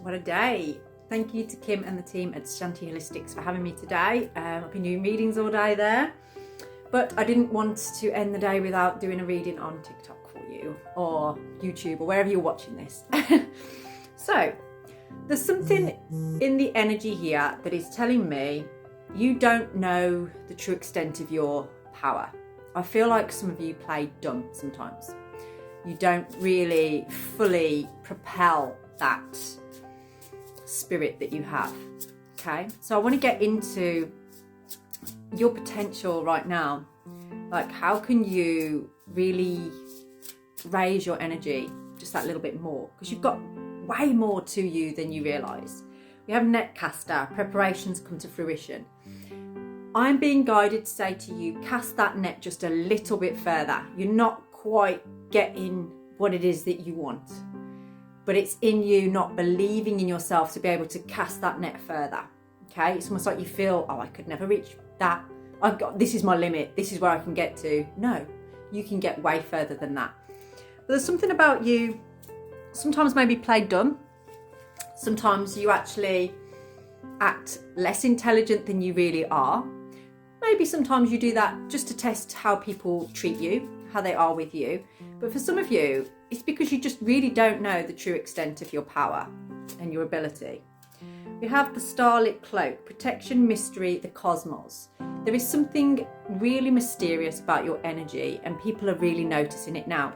what a day. Thank you to Kim and the team at Shanti Holistics for having me today. I've been doing readings all day there, but I didn't want to end the day without doing a reading on TikTok for you, or YouTube, or wherever you're watching this. So, there's something in the energy here that is telling me you don't know the true extent of your power. I feel like some of you play dumb sometimes. You don't really fully propel that spirit that you have, okay? So I want to get into your potential right now. Like, how can you really raise your energy just that little bit more? Because you've got way more to you than you realise. We have netcaster, preparations come to fruition. I'm being guided to say to you, cast that net just a little bit further. You're not quite getting what it is that you want, but it's in you not believing in yourself to be able to cast that net further. Okay, it's almost like you feel, oh, I could never reach that. This is my limit. This is where I can get to. No, you can get way further than that. But there's something about you. Sometimes maybe play dumb. Sometimes you actually act less intelligent than you really are. Maybe sometimes you do that just to test how people treat you, how they are with you. But for some of you, it's because you just really don't know the true extent of your power and your ability. We have the starlit cloak, protection, mystery, the cosmos. There is something really mysterious about your energy, and people are really noticing it now.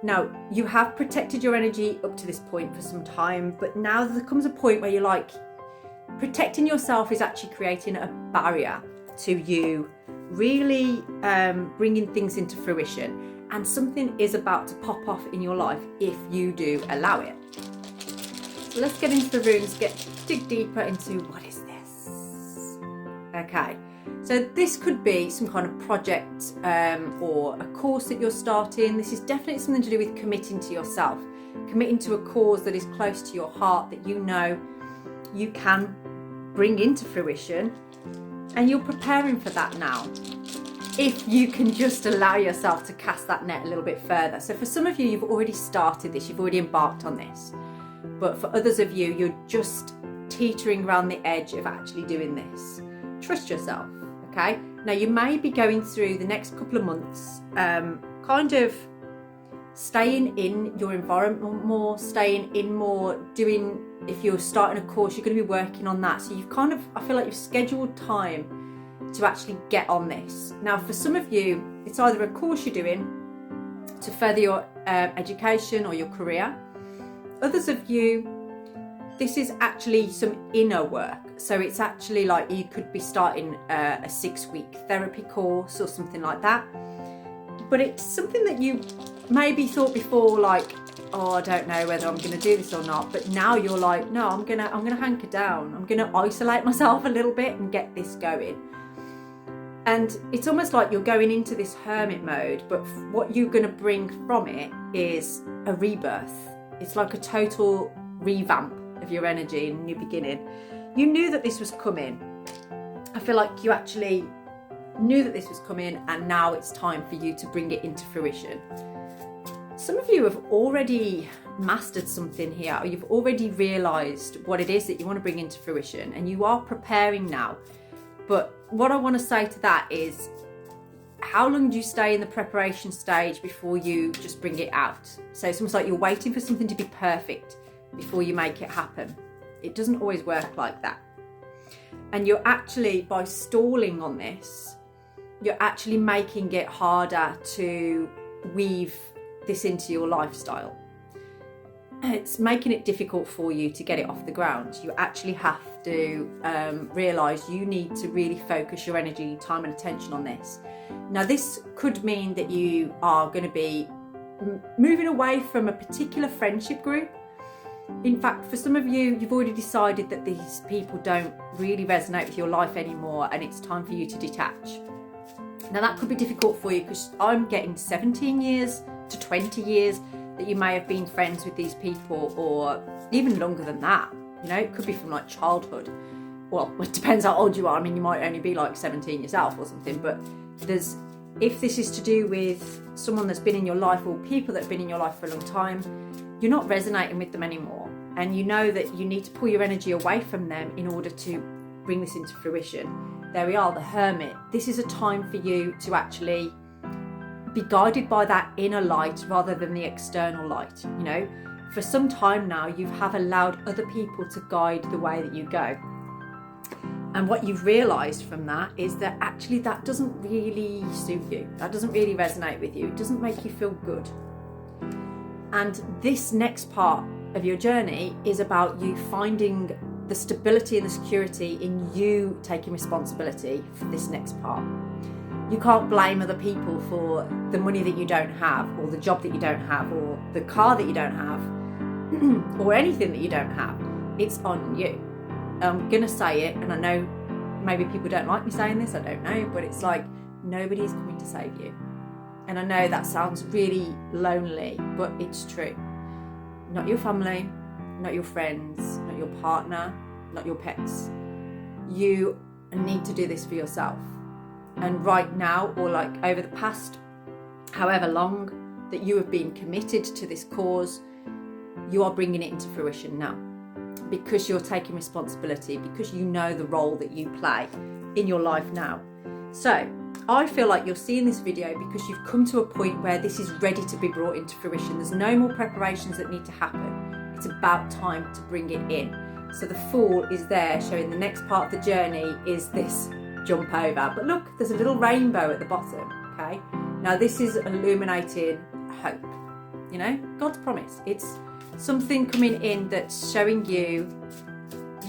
Now, you have protected your energy up to this point for some time, but now there comes a point where you're like, protecting yourself is actually creating a barrier to you really bringing things into fruition, and something is about to pop off in your life if you do allow it. So let's get into the runes, dig deeper into what is this. Okay, so this could be some kind of project or a course that you're starting. This is definitely something to do with committing to yourself, committing to a cause that is close to your heart, that you know you can bring into fruition. And you're preparing for that now, if you can just allow yourself to cast that net a little bit further. So for some of you, you've already started this, you've already embarked on this. But for others of you, you're just teetering around the edge of actually doing this. Trust yourself, okay? Now, you may be going through the next couple of months, kind of staying in your environment more, staying in more, doing, if you're starting a course, you're going to be working on that. So you've kind of, I feel like you've scheduled time to actually get on this. Now, for some of you, it's either a course you're doing to further your education or your career. Others of you, this is actually some inner work. So it's actually like you could be starting a 6-week therapy course or something like that. But it's something that you maybe thought before, like, oh, I don't know whether I'm going to do this or not. But now you're like, no, I'm gonna hanker down. I'm gonna isolate myself a little bit and get this going. And it's almost like you're going into this hermit mode, but what you're going to bring from it is a rebirth. It's like a total revamp of your energy and new beginning. You knew that this was coming. I feel like you actually knew that this was coming, and now it's time for you to bring it into fruition. Some of you have already mastered something here, or you've already realised what it is that you want to bring into fruition, and you are preparing now. But what I want to say to that is, how long do you stay in the preparation stage before you just bring it out? So it's almost like you're waiting for something to be perfect before you make it happen. It doesn't always work like that. And you're actually, by stalling on this, you're actually making it harder to weave this into your lifestyle. It's making it difficult for you to get it off the ground. You actually have to realise you need to really focus your energy, time and attention on this. Now, this could mean that you are going to be moving away from a particular friendship group. In fact, for some of you, you've already decided that these people don't really resonate with your life anymore, and it's time for you to detach. Now, that could be difficult for you because I'm getting 17 years to 20 years that you may have been friends with these people, or even longer than that. You know, it could be from like childhood. Well, it depends how old you are. I mean, you might only be like 17 yourself or something, but if this is to do with someone that's been in your life, or people that have been in your life for a long time, you're not resonating with them anymore. and you know that you need to pull your energy away from them in order to bring this into fruition. There we are, the Hermit. This is a time for you to actually be guided by that inner light rather than the external light. You know, for some time now, you have allowed other people to guide the way that you go. And what you've realised from that is that actually that doesn't really suit you. That doesn't really resonate with you. It doesn't make you feel good. And this next part of your journey is about you finding the stability and the security in you taking responsibility for this next part. You can't blame other people for the money that you don't have, or the job that you don't have, or the car that you don't have, or anything that you don't have. It's on you. I'm gonna say it, and I know maybe people don't like me saying this, I don't know, but it's like, nobody's coming to save you. And I know that sounds really lonely, but it's true. Not your family, not your friends, not your partner, not your pets. You need to do this for yourself. And right now, or like over the past however long that you have been committed to this cause, you are bringing it into fruition now, because you're taking responsibility, because you know the role that you play in your life now. So I feel like you're seeing this video because you've come to a point where this is ready to be brought into fruition. There's no more preparations that need to happen. It's about time to bring it in. So the Fool is there showing the next part of the journey is this jump over. But look, there's a little rainbow at the bottom, okay? Now this is illuminating hope, you know, God's promise. It's something coming in that's showing you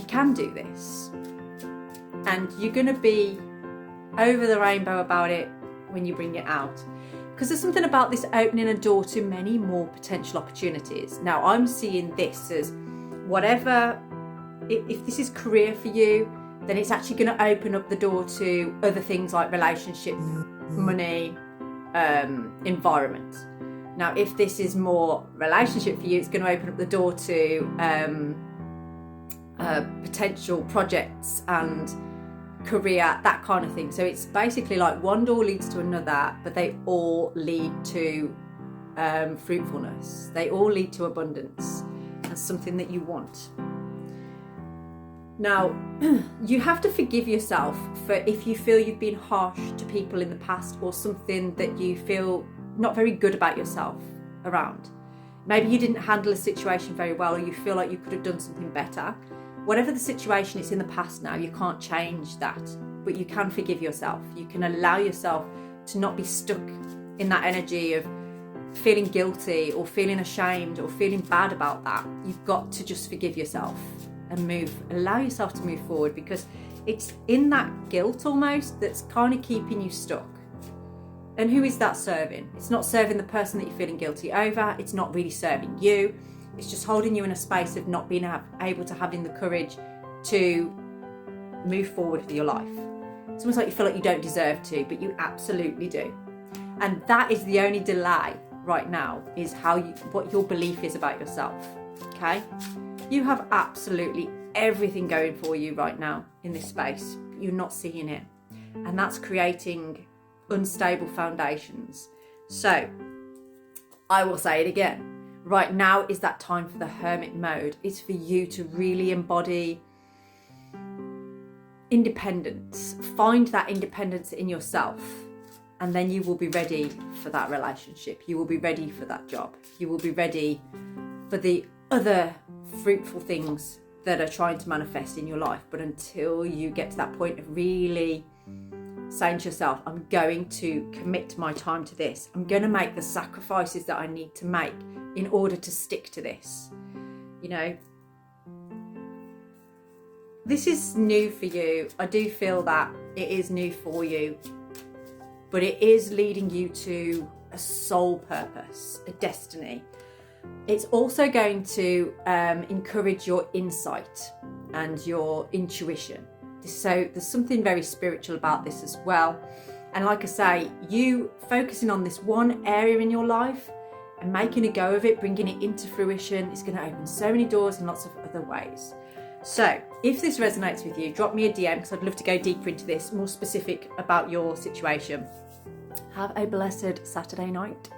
can do this. And you're going to be over the rainbow about it when you bring it out. Because there's something about this opening a door to many more potential opportunities. Now I'm seeing this as whatever, if this is career for you, then it's actually going to open up the door to other things like relationships, money, environment. Now, if this is more relationship for you, it's going to open up the door to potential projects and career, that kind of thing. So it's basically like one door leads to another, but they all lead to fruitfulness. They all lead to abundance and something that you want. Now, you have to forgive yourself for if you feel you've been harsh to people in the past, or something that you feel not very good about yourself around. Maybe you didn't handle a situation very well, or you feel like you could have done something better. Whatever the situation, it's in the past now. You can't change that, but you can forgive yourself. You can allow yourself to not be stuck in that energy of feeling guilty or feeling ashamed or feeling bad about that. You've got to just forgive yourself and allow yourself to move forward, because it's in that guilt almost that's kind of keeping you stuck. And who is that serving? It's not serving the person that you're feeling guilty over. It's not really serving you. It's just holding you in a space of not being able to having the courage to move forward with your life. It's almost like you feel like you don't deserve to, but you absolutely do. And that is the only delay right now, is what your belief is about yourself, okay? You have absolutely everything going for you right now in this space, but you're not seeing it. And that's creating unstable foundations. So I will say it again. Right now is that time for the Hermit mode. It's for you to really embody independence. Find that independence in yourself, and then you will be ready for that relationship. You will be ready for that job. You will be ready for the other fruitful things that are trying to manifest in your life. But until you get to that point of really saying to yourself, I'm going to commit my time to this, I'm going to make the sacrifices that I need to make in order to stick to this. You know, this is new for you. I do feel that it is new for you, but it is leading you to a soul purpose, a destiny. It's also going to encourage your insight and your intuition. So there's something very spiritual about this as well. And like I say, you focusing on this one area in your life and making a go of it, bringing it into fruition, is going to open so many doors in lots of other ways. So if this resonates with you, drop me a DM, because I'd love to go deeper into this, more specific about your situation. Have a blessed Saturday night.